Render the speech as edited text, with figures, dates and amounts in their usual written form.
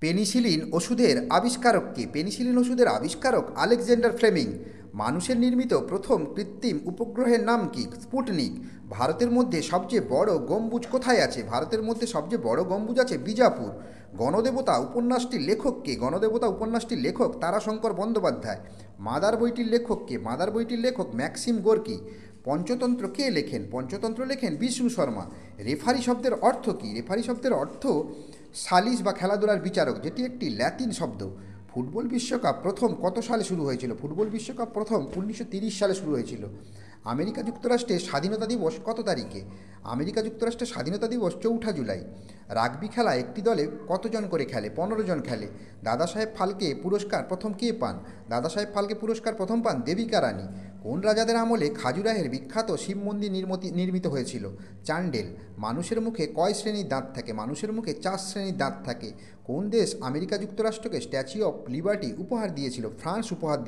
Penicillin ওষুধের আবিষ্কারক কে? Penicillin ওষুধের আবিষ্কারক আলেকজান্ডার ফ্লেমিং। মানুষের নির্মিত প্রথম কৃত্রিম উপগ্রহের নাম কি? স্পুটনিক। ভারতের মধ্যে সবচেয়ে বড় গম্বুজ কোথায় আছে? ভারতের মধ্যে সবচেয়ে বড় গম্বুজ আছে বিজাপুর। গণদেবতা উপন্যাসটির লেখক কে? গণদেবতা উপন্যাসটির লেখক তারাশঙ্কর বন্দ্যোপাধ্যায়। মাদার বইটির লেখক কে? মাদার বইটির লেখক ম্যাক্সিম গোর্কি। পঞ্চতন্ত্র কে লেখেন? পঞ্চতন্ত্র লেখেন বিষ্ণু শর্মা। রেফারি শব্দের অর্থ কী? রেফারি শব্দের অর্থ সালিশ বা খেলাধুলার বিচারক, যেটি একটি ল্যাতিন শব্দ। ফুটবল বিশ্বকাপ প্রথম কত সালে শুরু হয়েছিল? ফুটবল বিশ্বকাপ প্রথম 1930 সালে শুরু হয়েছিল। আমেরিকা যুক্তরাষ্ট্রের স্বাধীনতা দিবস কত তারিখে? আমেরিকা যুক্তরাষ্ট্রের স্বাধীনতা দিবস 4 জুলাই। রাগবি খেলা একটি দলে কতজন করে খেলে? 15 জন খেলে। দাদা সাহেব ফালকে পুরস্কার প্রথম কে পান? দাদা সাহেব ফালকে পুরস্কার প্রথম পান দেবিকা রানী। কোন রাজাদের আমলে খাজুরাহের বিখ্যাত শিব মন্দির নির্মিত হয়েছিল? চান্ডেল। মানুষের মুখে কয় শ্রেণীর দাঁত থাকে? মানুষের মুখে 4 শ্রেণীর দাঁত থাকে। কোন দেশ আমেরিকা যুক্তরাষ্ট্রকে স্ট্যাচু অফ লিবার্টি উপহার দিয়েছিল? ফ্রান্স উপহার